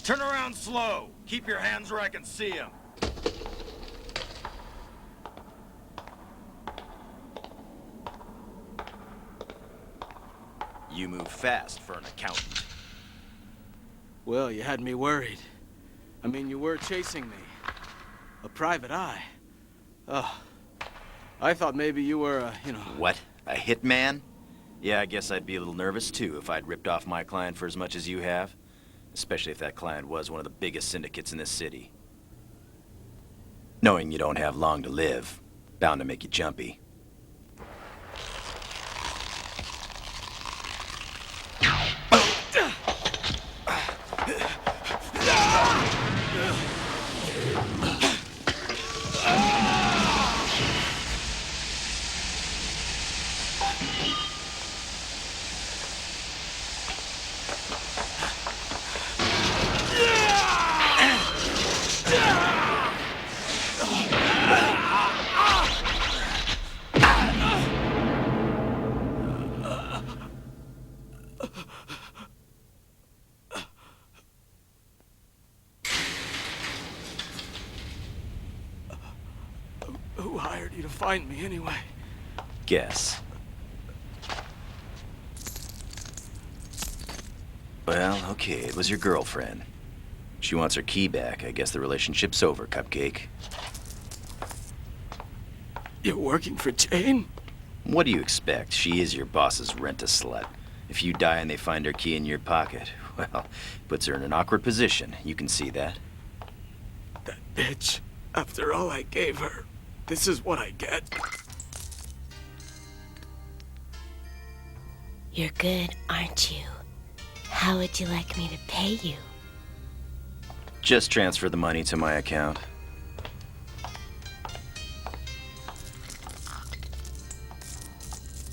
Turn around slow. Keep your hands where I can see them. You move fast for an accountant. Well, you had me worried. I mean, you were chasing me. A private eye. Oh, I thought maybe you were, What? A hitman? Yeah, I guess I'd be a little nervous, too, if I'd ripped off my client for as much as you have. Especially if that client was one of the biggest syndicates in this city. Knowing you don't have long to live, bound to make you jumpy. Who hired you to find me anyway? Guess. Well, okay, it was your girlfriend. She wants her key back. I guess the relationship's over, Cupcake. You're working for Jane? What do you expect? She is your boss's rent-a-slut. If you die and they find her key in your pocket, well, puts her in an awkward position. You can see that. That bitch. After all I gave her, this is what I get. You're good, aren't you? How would you like me to pay you? Just transfer the money to my account.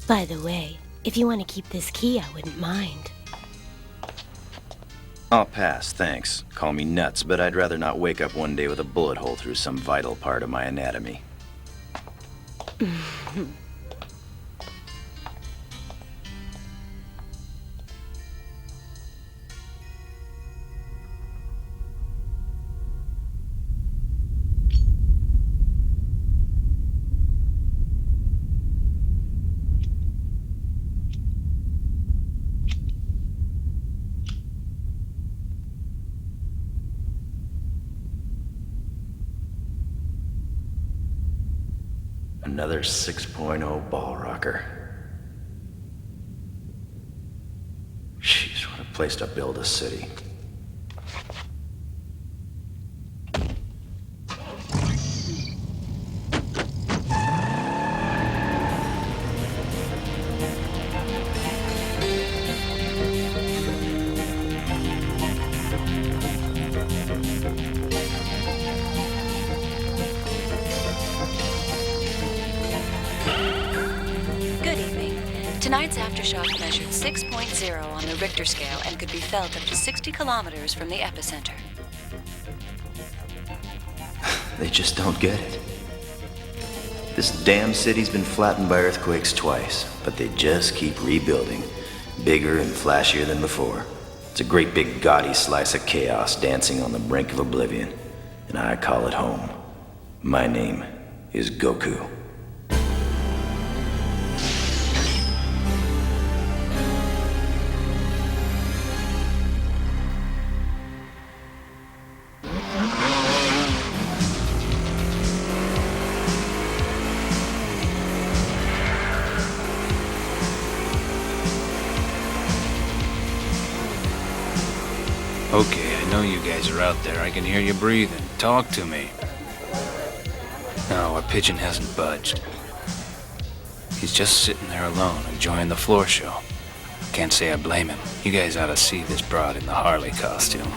By the way, if you want to keep this key, I wouldn't mind. I'll pass, thanks. Call me nuts, but I'd rather not wake up one day with a bullet hole through some vital part of my anatomy. Another 6.0 ball rocker. Jeez, what a place to build a city. Tonight's aftershock measured 6.0 on the Richter scale and could be felt up to 60 kilometers from the epicenter. They just don't get it. This damn city's been flattened by earthquakes twice, but they just keep rebuilding, bigger and flashier than before. It's a great big gaudy slice of chaos dancing on the brink of oblivion, and I call it home. My name is Goku. Okay, I know you guys are out there. I can hear you breathing. Talk to me. No, our pigeon hasn't budged. He's just sitting there alone, enjoying the floor show. Can't say I blame him. You guys ought to see this broad in the Harley costume.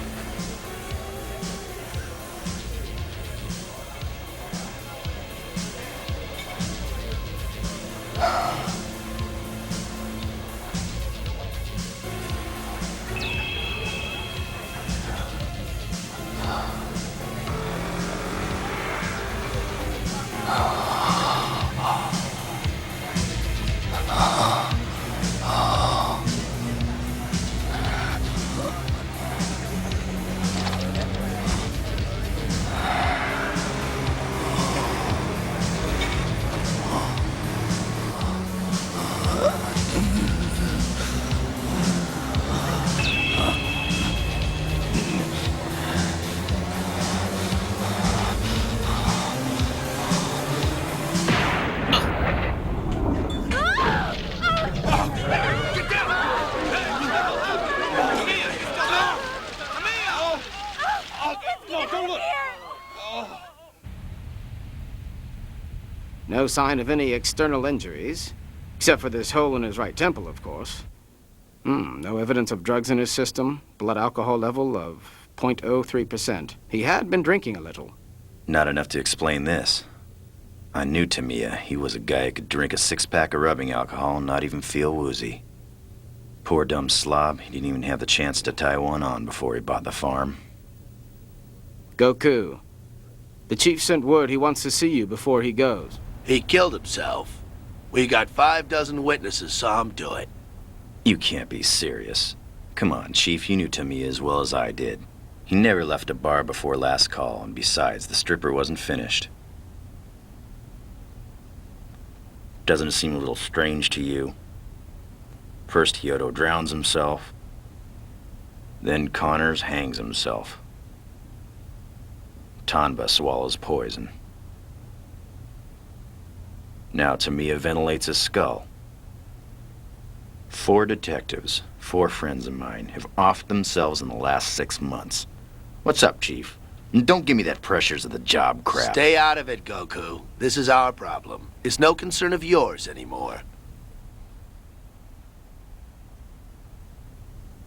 No sign of any external injuries. Except for this hole in his right temple, of course. No evidence of drugs in his system. Blood alcohol level of 0.03%. He had been drinking a little. Not enough to explain this. I knew Tamiya. He was a guy who could drink a six-pack of rubbing alcohol and not even feel woozy. Poor dumb slob. He didn't even have the chance to tie one on before he bought the farm. Goku. The chief sent word he wants to see you before he goes. He killed himself. We got 6 witnesses saw him do it. You can't be serious. Come on, Chief, you knew Tamiya as well as I did. He never left a bar before last call, and besides, the stripper wasn't finished. Doesn't it seem a little strange to you? First Hyoto drowns himself, then Connors hangs himself. Tanba swallows poison. Now Tamiya ventilates his skull. 4 detectives, 4 friends of mine, have offed themselves in the last 6 months. What's up, Chief? And don't give me that pressures of the job crap. Stay out of it, Goku. This is our problem. It's no concern of yours anymore.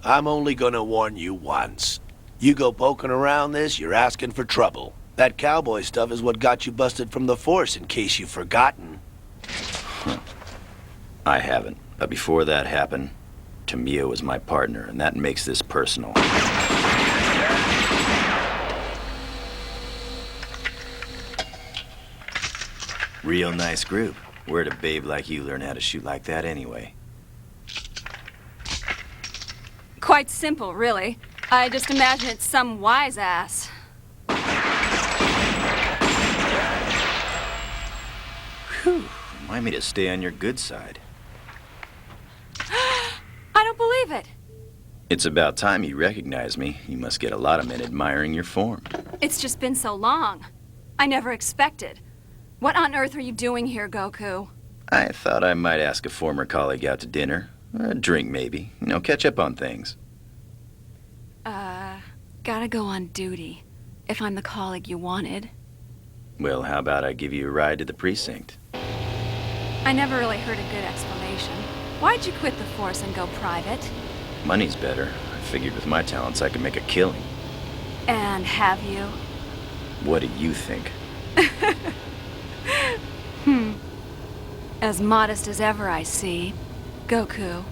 I'm only gonna warn you once. You go poking around this, you're asking for trouble. That cowboy stuff is what got you busted from the force, in case you've forgotten. I haven't. But before that happened, Tamiya was my partner, and that makes this personal. Real nice group. Where'd a babe like you learn how to shoot like that anyway? Quite simple, really. I just imagine it's some wise ass. Whew. Remind me to stay on your good side. I don't believe it. It's about time you recognize me. You must get a lot of men admiring your form. It's just been so long. I never expected. What on earth are you doing here, Goku? I thought I might ask a former colleague out to dinner. Or a drink, maybe. You know, catch up on things. Gotta go on duty. If I'm the colleague you wanted. Well, how about I give you a ride to the precinct? I never really heard a good explanation. Why'd you quit the force and go private? Money's better. I figured with my talents I could make a killing. And have you? What do you think? As modest as ever, I see. Goku.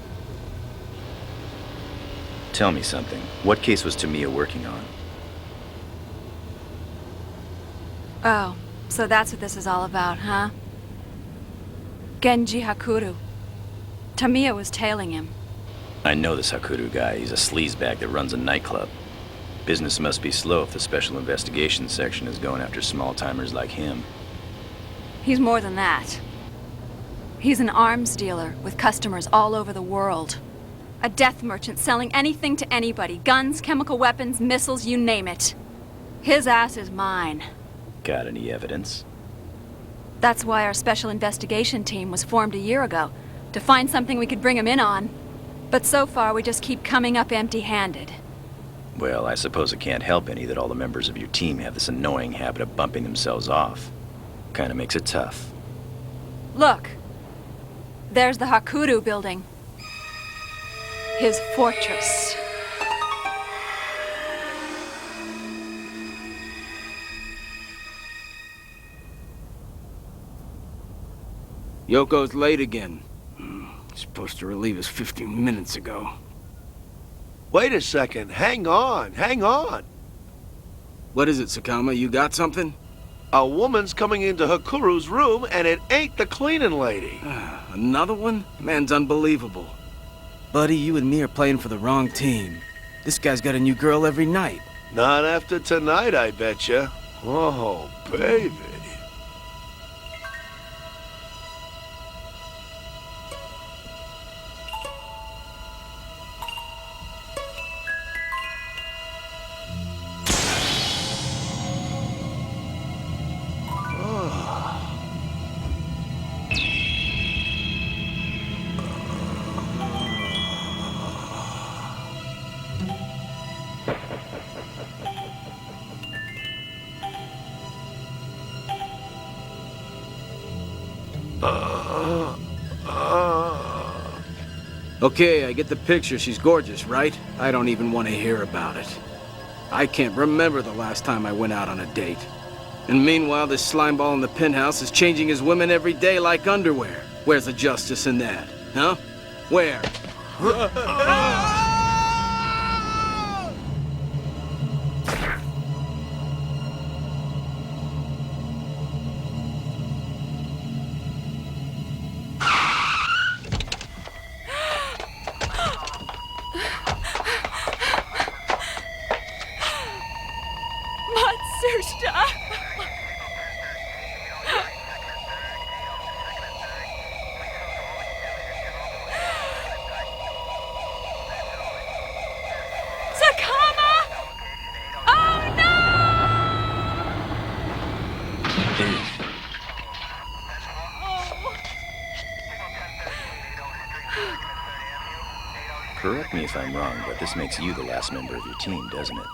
Tell me something. What case was Tamiya working on? Oh, so that's what this is all about, huh? Genji Hakuru. Tamiya was tailing him. I know this Hakuru guy. He's a sleazebag that runs a nightclub. Business must be slow if the Special Investigations Section is going after small-timers like him. He's more than that. He's an arms dealer with customers all over the world. A death merchant selling anything to anybody. Guns, chemical weapons, missiles, you name it. His ass is mine. Got any evidence? That's why our special investigation team was formed a year ago. To find something we could bring him in on. But so far, we just keep coming up empty-handed. Well, I suppose it can't help any that all the members of your team have this annoying habit of bumping themselves off. Kinda makes it tough. Look. There's the Hakuru building. His fortress. Yoko's late again. Supposed to relieve us 15 minutes ago. Wait a second. Hang on. Hang on. What is it, Sakama? You got something? A woman's coming into Hakuru's room, and it ain't the cleaning lady. Another one? Man's unbelievable. Buddy, you and me are playing for the wrong team. This guy's got a new girl every night. Not after tonight, I betcha. Oh, baby. Okay, I get the picture. She's gorgeous, right? I don't even want to hear about it. I can't remember the last time I went out on a date. And meanwhile, this slimeball in the penthouse is changing his women every day like underwear. Where's the justice in that? Huh? Where? Matsushita! Sakama! Oh no! Correct me if I'm wrong, but this makes you the last member of your team, doesn't it?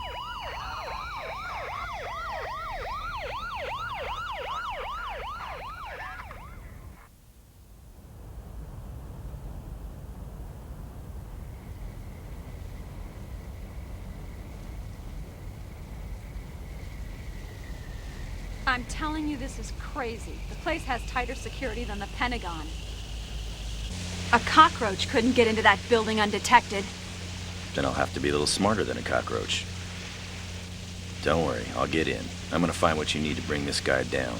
I'm telling you, this is crazy. The place has tighter security than the Pentagon. A cockroach couldn't get into that building undetected. Then I'll have to be a little smarter than a cockroach. Don't worry, I'll get in. I'm gonna find what you need to bring this guy down.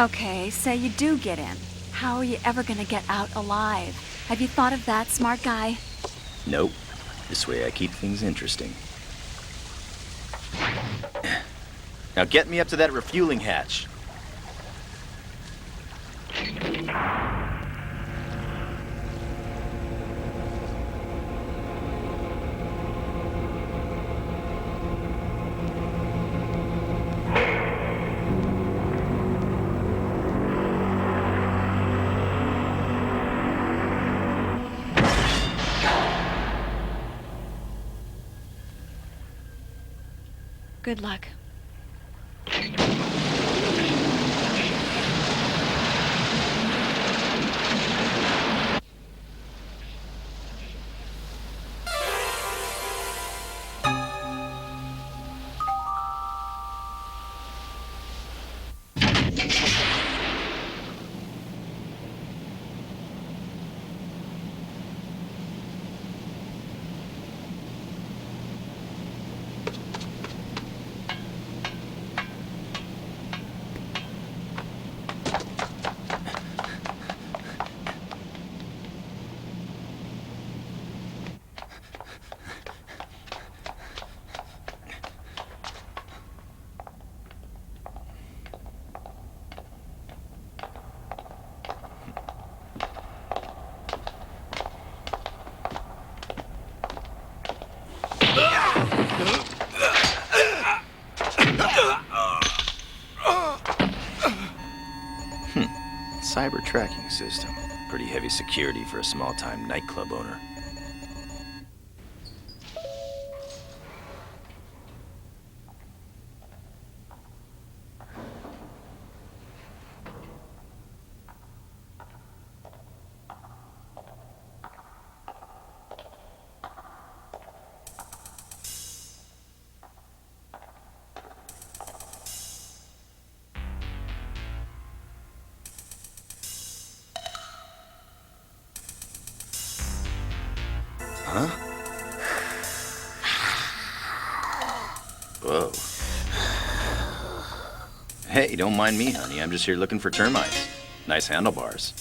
Okay, say you do get in. How are you ever gonna get out alive? Have you thought of that, smart guy? Nope. This way I keep things interesting. Now get me up to that refueling hatch. Good luck. Cyber tracking system. Pretty heavy security for a small-time nightclub owner. Huh? Whoa. Hey, don't mind me, honey. I'm just here looking for termites. Nice handlebars.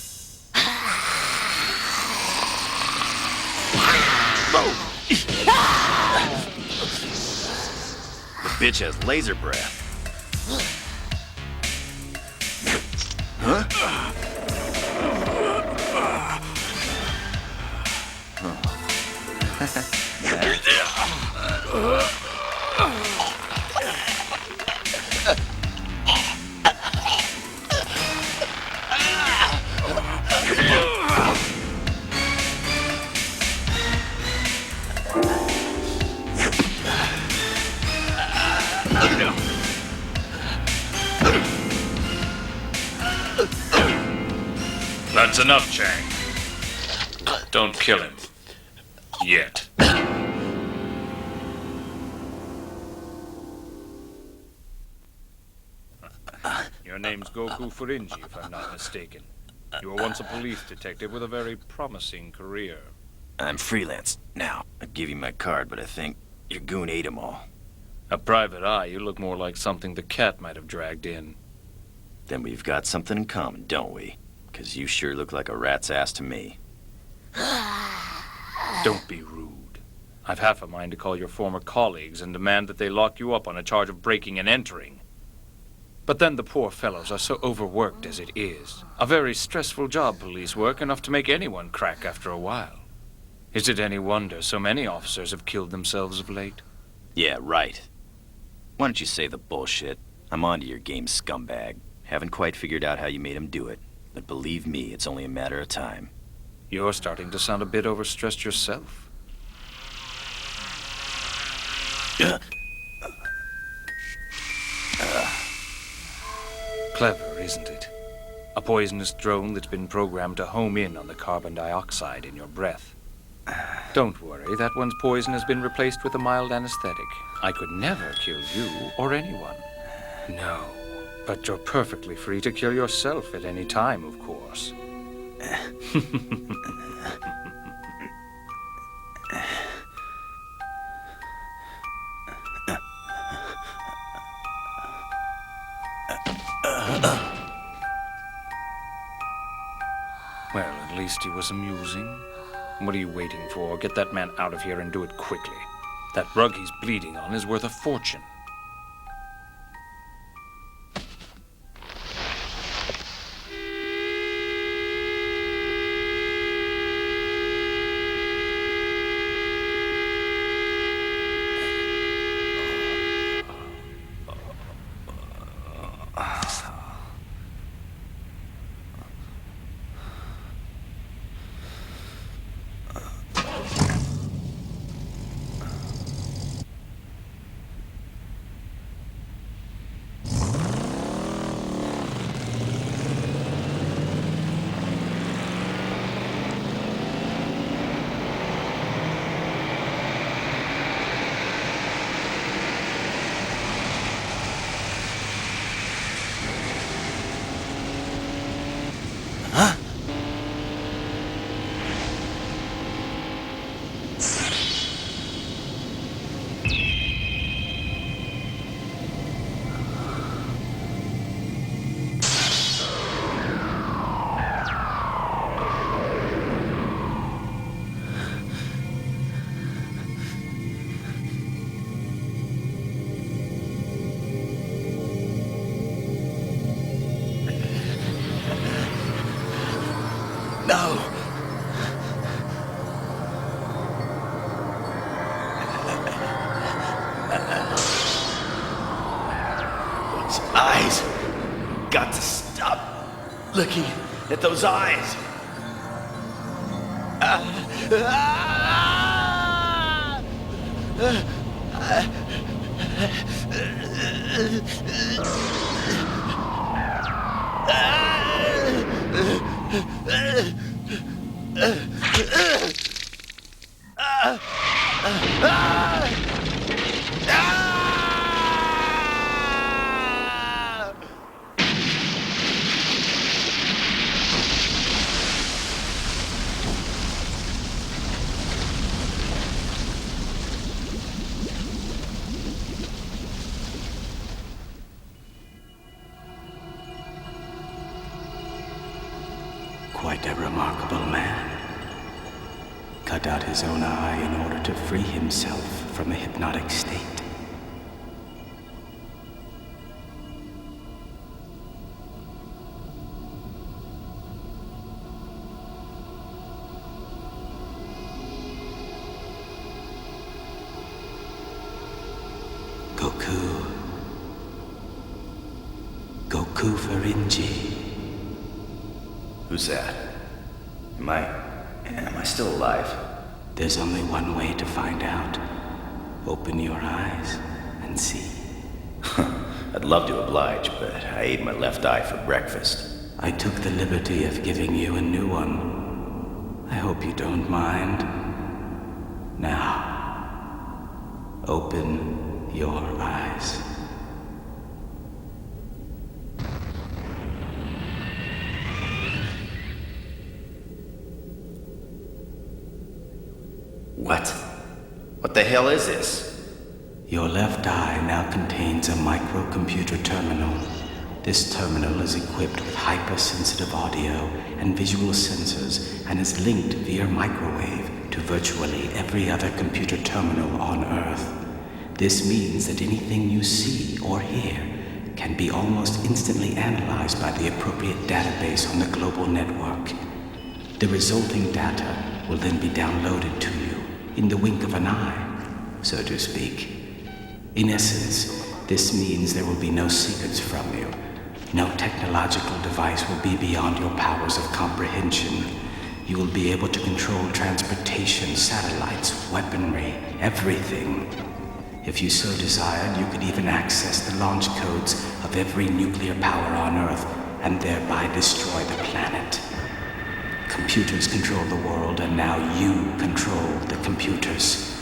Whoa! The bitch has laser breath. Huh? That's enough, Chang. Don't kill him. Yet. Your name's Goku Furinji, if I'm not mistaken. You were once a police detective with a very promising career. I'm freelance now. I'd give you my card, but I think your goon ate 'em all. A private eye, you look more like something the cat might have dragged in. Then we've got something in common, don't we? 'Cause you sure look like a rat's ass to me. Don't be rude. I've half a mind to call your former colleagues and demand that they lock you up on a charge of breaking and entering. But then the poor fellows are so overworked as it is. A very stressful job, police work, enough to make anyone crack after a while. Is it any wonder so many officers have killed themselves of late? Yeah, right. Why don't you say the bullshit? I'm onto your game, scumbag. Haven't quite figured out how you made him do it. But believe me, it's only a matter of time. You're starting to sound a bit overstressed yourself. Clever, isn't it? A poisonous drone that's been programmed to home in on the carbon dioxide in your breath. Don't worry, that one's poison has been replaced with a mild anesthetic. I could never kill you or anyone. No, but you're perfectly free to kill yourself at any time, of course. Well, at least he was amusing. What are you waiting for? Get that man out of here and do it quickly. That rug he's bleeding on is worth a fortune. No! Those eyes! Got to stop looking at those eyes! Quite a remarkable man. Cut out his own eye in order to free himself from a hypnotic state. Goku. Goku Furinji. Who's that? Am I still alive? There's only one way to find out. Open your eyes and see. I'd love to oblige, but I ate my left eye for breakfast. I took the liberty of giving you a new one. I hope you don't mind. Now, open your eyes. What? What the hell is this? Your left eye now contains a microcomputer terminal. This terminal is equipped with hypersensitive audio and visual sensors and is linked via microwave to virtually every other computer terminal on Earth. This means that anything you see or hear can be almost instantly analyzed by the appropriate database on the global network. The resulting data will then be downloaded to you in the wink of an eye, so to speak. In essence, this means there will be no secrets from you. No technological device will be beyond your powers of comprehension. You will be able to control transportation, satellites, weaponry, everything. If you so desired, you could even access the launch codes of every nuclear power on Earth and thereby destroy the planet. Computers control the world, and now you control the computers.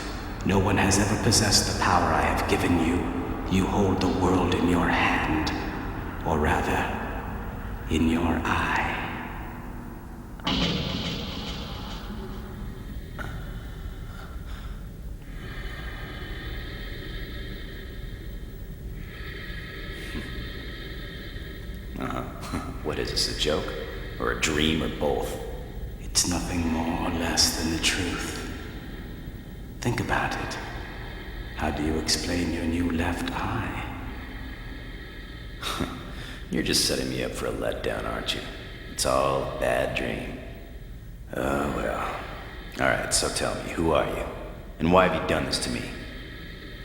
No one has ever possessed the power I have given you. You hold the world in your hand. Or rather, in your eye. What is this, a joke? Or a dream, or both? It's nothing more or less than the truth. Think about it. How do you explain your new left eye? You're just setting me up for a letdown, aren't you? It's all a bad dream. Oh, well. Alright, so tell me, who are you? And why have you done this to me?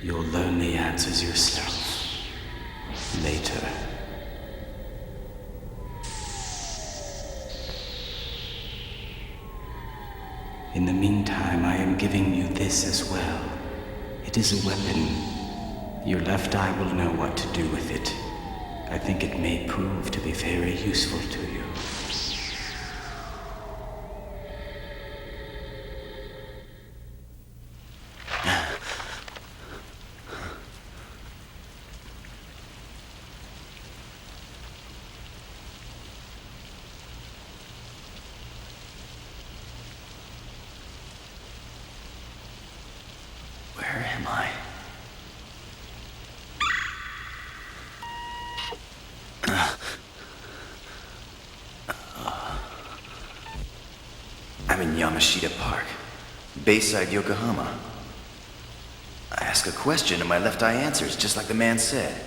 You'll learn the answers yourself. Later. In the meantime, I am giving you this as well. It is a weapon. Your left eye will know what to do with it. I think it may prove to be very useful to you. Where am I? I'm in Yamashita Park, Bayside, Yokohama. I ask a question and my left eye answers, just like the man said.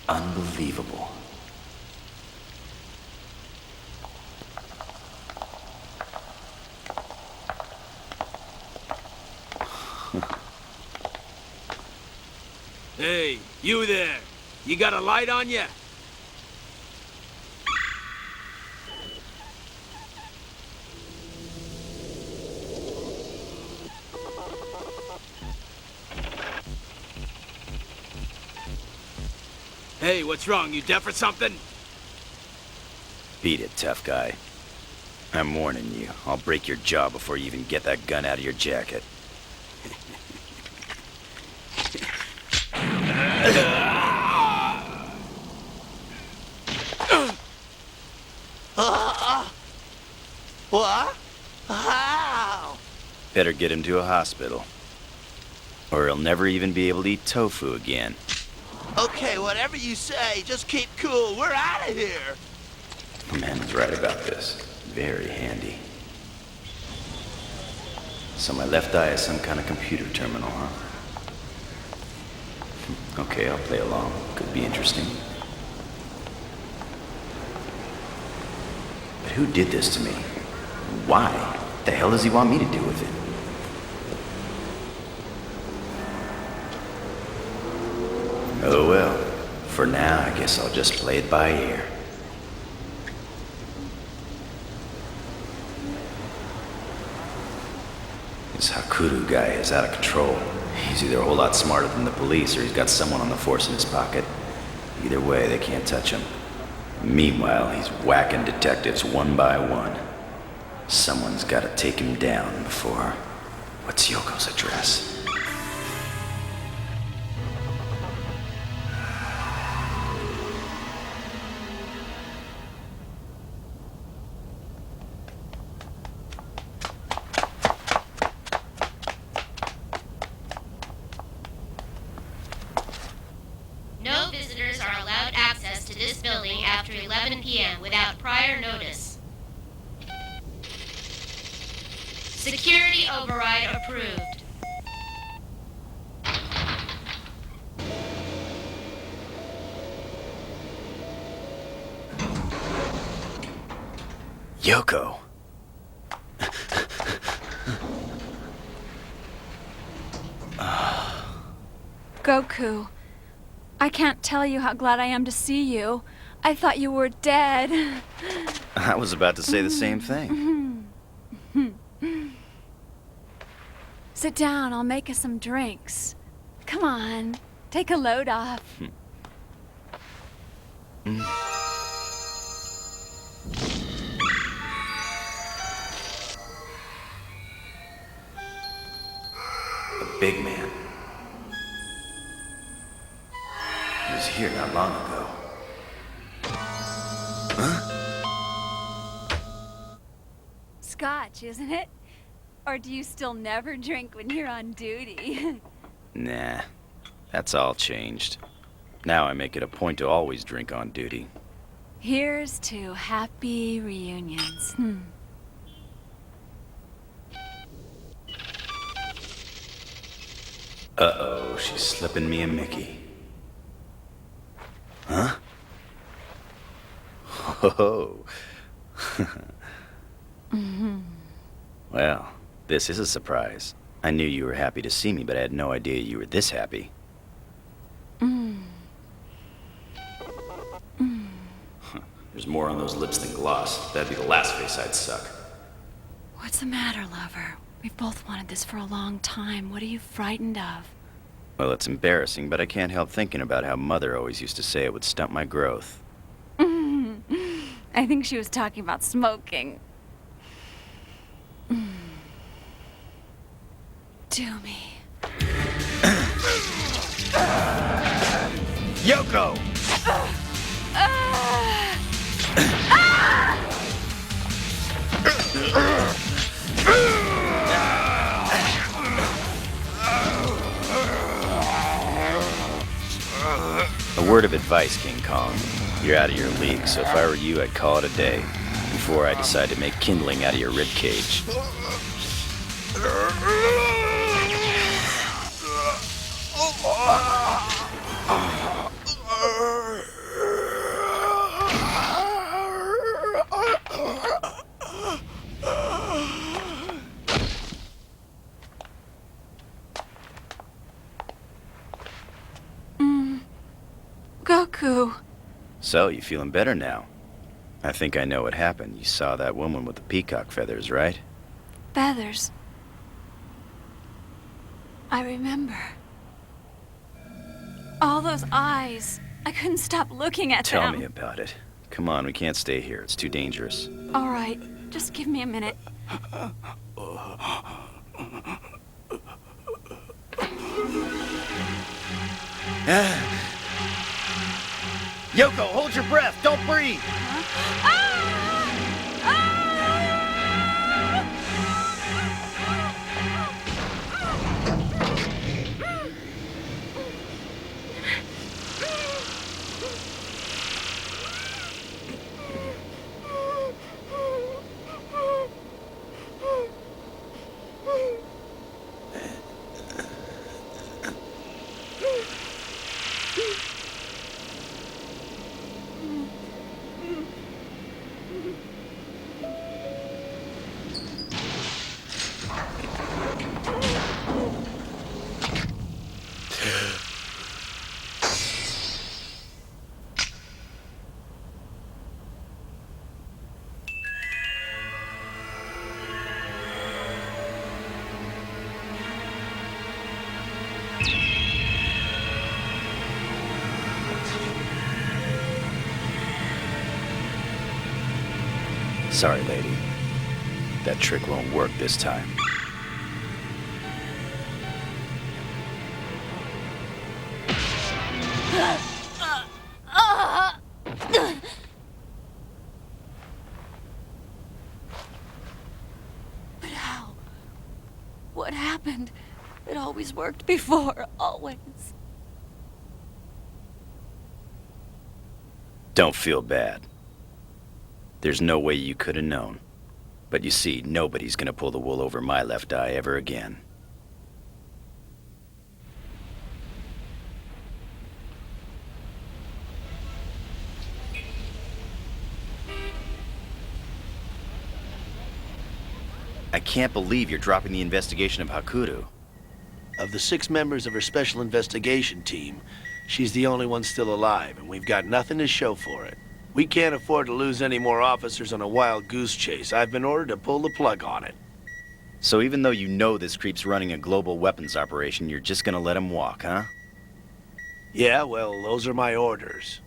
Unbelievable. Hey, you there. You got a light on ya? Hey, what's wrong? You deaf or something? Beat it, tough guy. I'm warning you. I'll break your jaw before you even get that gun out of your jacket. What? How? Better get him to a hospital. Or he'll never even be able to eat tofu again. Okay, whatever you say, just keep cool. We're out of here. The man was right about this. Very handy. So my left eye is some kind of computer terminal, huh? Okay, I'll play along. Could be interesting. But who did this to me? Why? What the hell does he want me to do with it? Oh well. For now, I guess I'll just play it by ear. This Hakuru guy is out of control. He's either a whole lot smarter than the police or he's got someone on the force in his pocket. Either way, they can't touch him. Meanwhile, he's whacking detectives one by one. Someone's gotta take him down before... What's Yoko's address? No visitors are allowed access to this building after 11 p.m. without prior notice. Security override approved. Yoko! Goku, I can't tell you how glad I am to see you. I thought you were dead. I was about to say the same thing. Sit down, I'll make us some drinks. Come on, take a load off. A big man. He was here not long ago. Scotch, isn't it? Or do you still never drink when you're on duty? Nah, that's all changed. Now I make it a point to always drink on duty. Here's to happy reunions. Uh-oh, she's slipping me a Mickey. Huh? Oh. Well, this is a surprise. I knew you were happy to see me, but I had no idea you were this happy. There's more on those lips than gloss. That'd be the last face I'd suck. What's the matter, lover? We've both wanted this for a long time. What are you frightened of? Well, it's embarrassing, but I can't help thinking about how Mother always used to say it would stunt my growth. I think she was talking about smoking. Do me. Yoko! A word of advice, King Kong. You're out of your league, so if I were you, I'd call it a day before I decide to make kindling out of your rib cage. Goku. So, you feeling better now? I think I know what happened. You saw that woman with the peacock feathers, right? Feathers. I remember. All those eyes. I couldn't stop looking at them. Tell me about it. Come on, we can't stay here. It's too dangerous. All right, just give me a minute. Yoko, hold your breath. Don't breathe. Sorry, lady. that trick won't work this time. But how? What happened? It always worked before, always. Don't feel bad. There's no way you could have known. But you see, nobody's gonna pull the wool over my left eye ever again. I can't believe you're dropping the investigation of Hakuto. Of the 6 members of her special investigation team, she's the only one still alive, and we've got nothing to show for it. We can't afford to lose any more officers on a wild goose chase. I've been ordered to pull the plug on it. So even though you know this creep's running a global weapons operation, you're just gonna let him walk, huh? Yeah, well, those are my orders.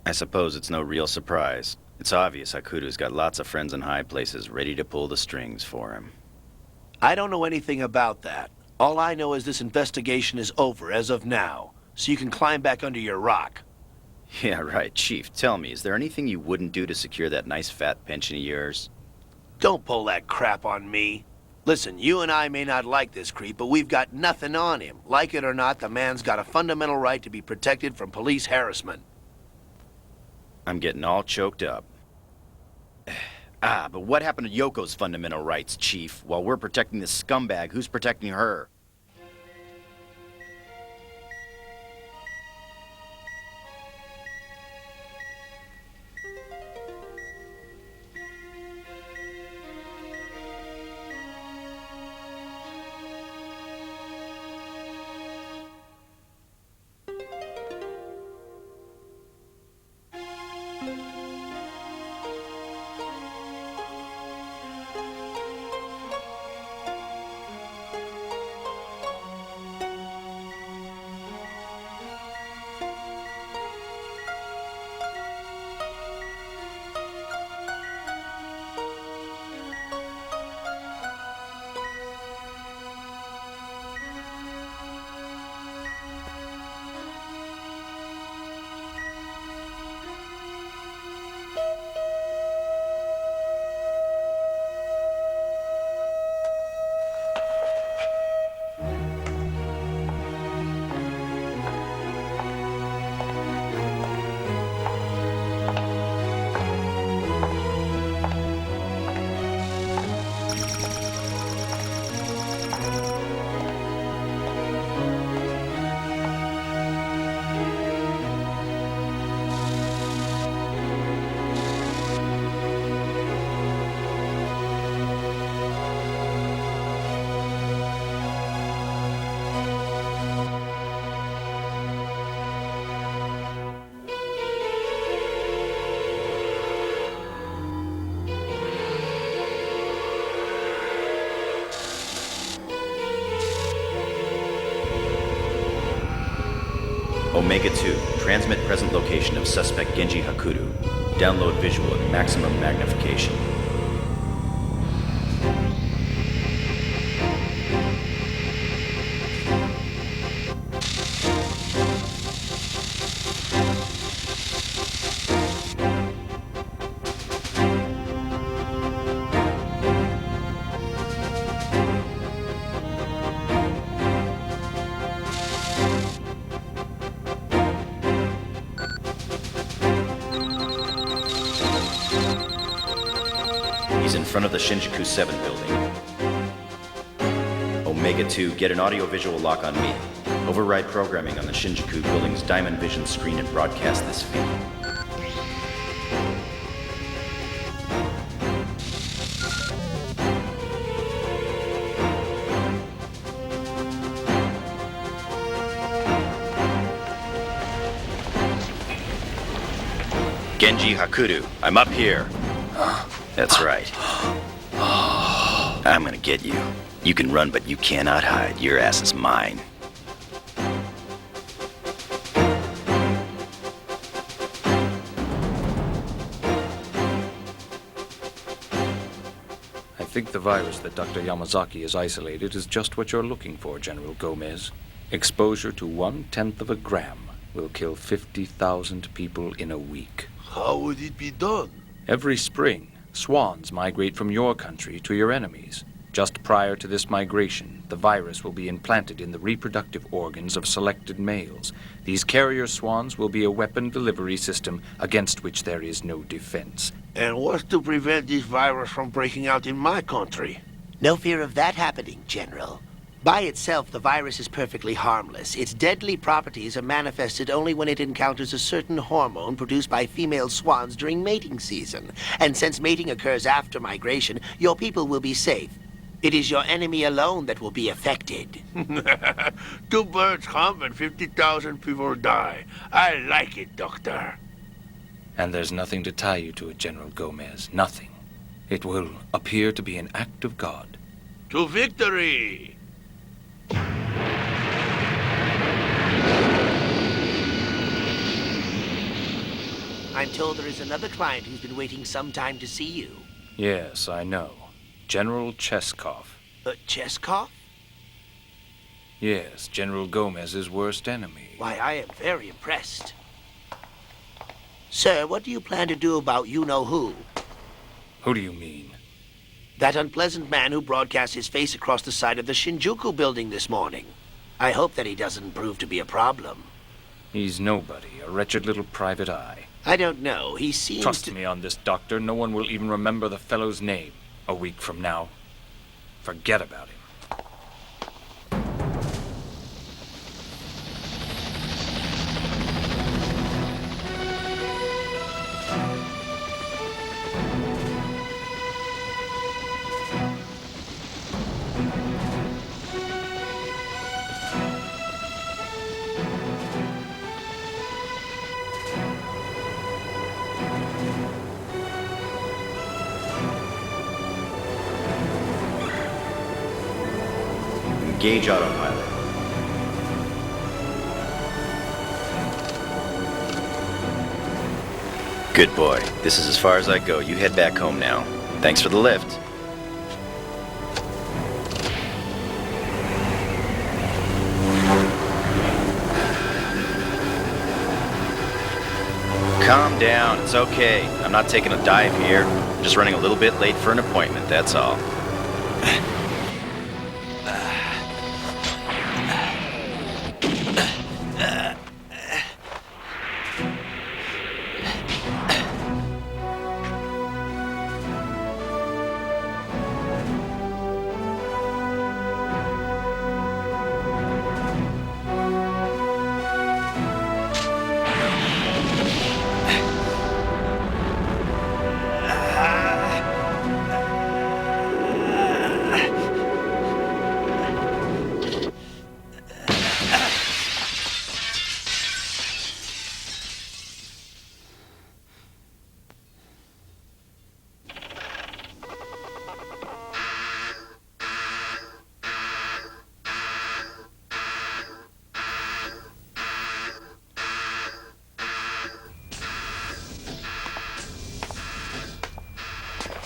I suppose it's no real surprise. It's obvious Hakuto's got lots of friends in high places ready to pull the strings for him. I don't know anything about that. All I know is this investigation is over as of now, so you can climb back under your rock. Yeah, right. Chief, tell me, is there anything you wouldn't do to secure that nice fat pension of yours? Don't pull that crap on me. Listen, you and I may not like this creep, but we've got nothing on him. Like it or not, the man's got a fundamental right to be protected from police harassment. I'm getting all choked up. But what happened to Yoko's fundamental rights, Chief? While we're protecting this scumbag, who's protecting her? Omega 2, transmit present location of suspect Genji Hakuto. Download visual at maximum magnification. He's in front of the Shinjuku 7 building. Omega 2, get an audio-visual lock on me. Override programming on the Shinjuku building's Diamond Vision screen and broadcast this feed. Genji Hakuto, I'm up here. That's right. I'm gonna get you. You can run, but you cannot hide. Your ass is mine. I think the virus that Dr. Yamazaki has isolated is just what you're looking for, General Gomez. Exposure to 1/10 of a gram will kill 50,000 people in a week. How would it be done? Every spring, swans migrate from your country to your enemies. Just prior to this migration, the virus will be implanted in the reproductive organs of selected males. These carrier swans will be a weapon delivery system against which there is no defense. And what's to prevent this virus from breaking out in my country? No fear of that happening, General. By itself, the virus is perfectly harmless. Its deadly properties are manifested only when it encounters a certain hormone produced by female swans during mating season. And since mating occurs after migration, your people will be safe. It is your enemy alone that will be affected. 2 birds come and 50,000 people die. I like it, Doctor. And there's nothing to tie you to it, General Gomez. Nothing. It will appear to be an act of God. To victory! I'm told there is another client who's been waiting some time to see you. Yes, I know. General Cheskov. Cheskov? Yes, General Gomez's worst enemy. Why, I am very impressed. Sir, what do you plan to do about you-know-who? Who do you mean? That unpleasant man who broadcast his face across the side of the Shinjuku building this morning. I hope that he doesn't prove to be a problem. He's nobody, a wretched little private eye. I don't know. He seems Trust me on this, Doctor. No one will even remember the fellow's name a week from now. Forget about him. Engage autopilot. Good boy. This is as far as I go. You head back home now. Thanks for the lift. Calm down. It's okay. I'm not taking a dive here. I'm just running a little bit late for an appointment, that's all.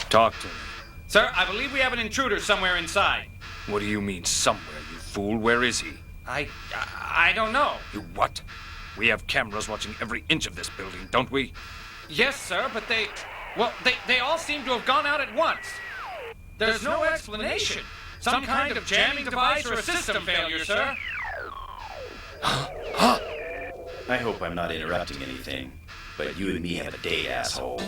Talk to me. Sir, I believe we have an intruder somewhere inside. What do you mean, somewhere, you fool? Where is he? I don't know. You what? We have cameras watching every inch of this building, don't we? Yes, sir, but they all seem to have gone out at once. There's no explanation. Some kind of jamming device or a system failure, sir. I hope I'm not interrupting anything, but you and me have a date, asshole.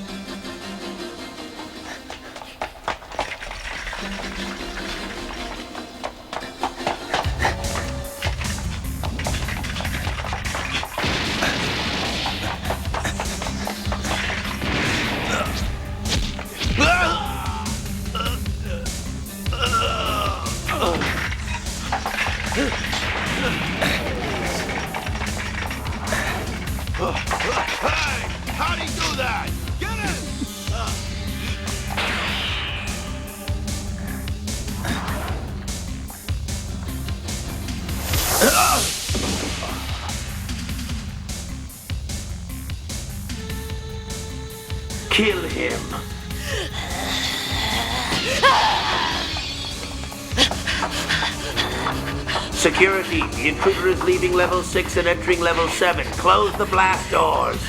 Hey! How'd he do that? Get it! Kill him. Security, the intruder is leaving level 6 and entering level 7. Close the blast doors.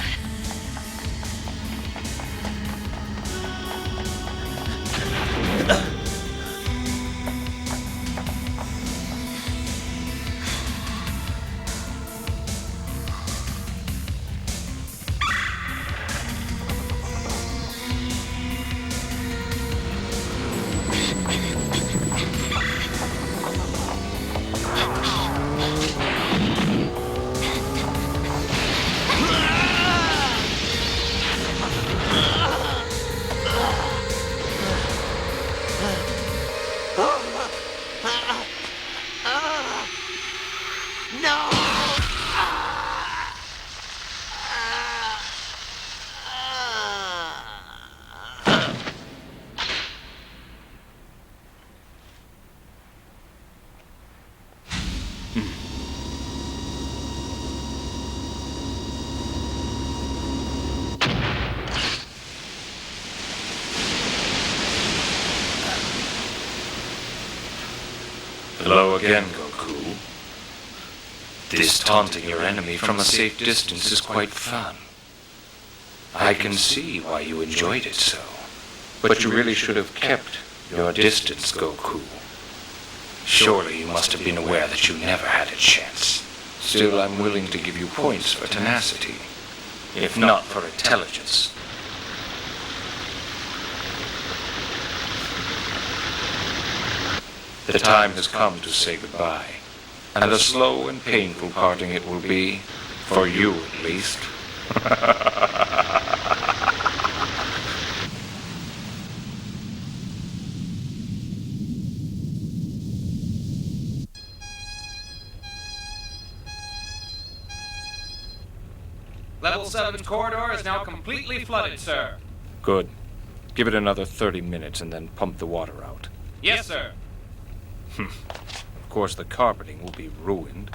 Hello again, Goku. This taunting your enemy from a safe distance is quite fun. I can see why you enjoyed it so. But you really should have kept your distance, Goku. Surely you must have been aware that you never had a chance. Still, I'm willing to give you points for tenacity, if not for intelligence. The time has come to say goodbye, and a slow and painful parting it will be, for you at least. Level 7's corridor is now completely flooded, sir. Good. Give it another 30 minutes and then pump the water out. Yes, sir. Of course, the carpeting will be ruined.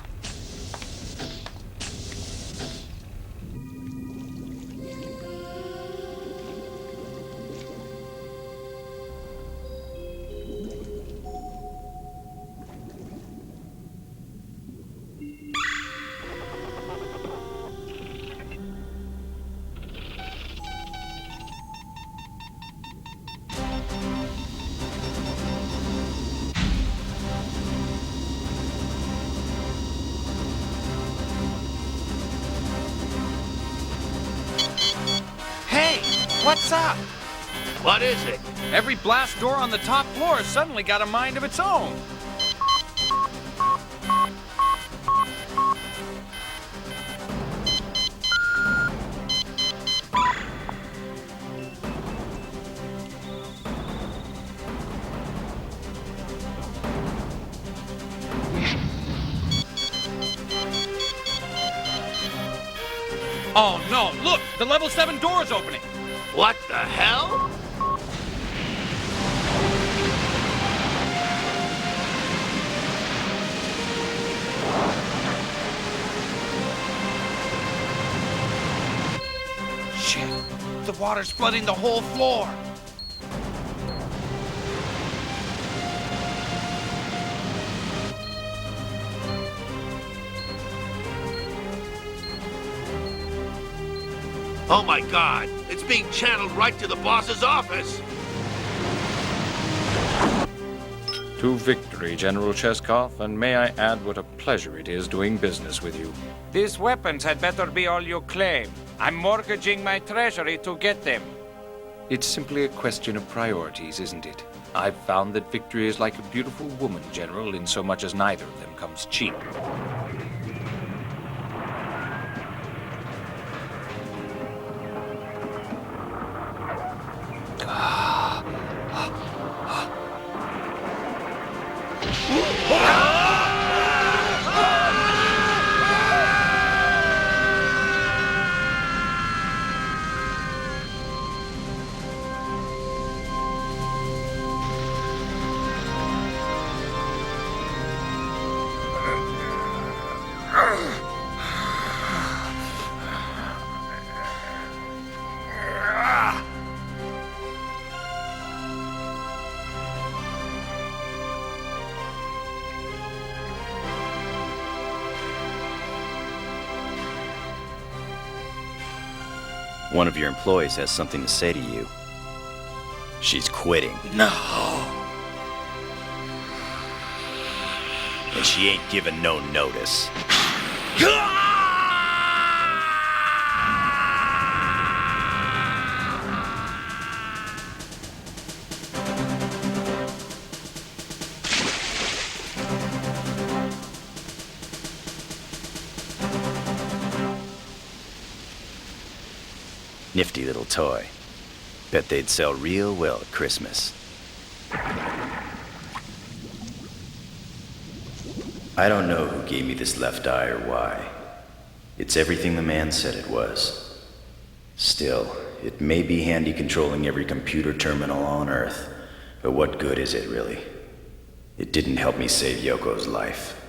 What's up? What is it? Every blast door on the top floor has suddenly got a mind of its own. Oh no, look! The level 7 door is opening! What the hell? Shit, the water's flooding the whole floor. Oh my God! It's being channeled right to the boss's office! To victory, General Cheskov, and may I add what a pleasure it is doing business with you. These weapons had better be all you claim. I'm mortgaging my treasury to get them. It's simply a question of priorities, isn't it? I've found that victory is like a beautiful woman, General, in so much as neither of them comes cheap. One of your employees has something to say to you. She's quitting. No. And she ain't giving no notice. Nifty little toy. Bet they'd sell real well at Christmas. I don't know who gave me this left eye or why. It's everything the man said it was. Still, it may be handy controlling every computer terminal on Earth, but what good is it really? It didn't help me save Yoko's life.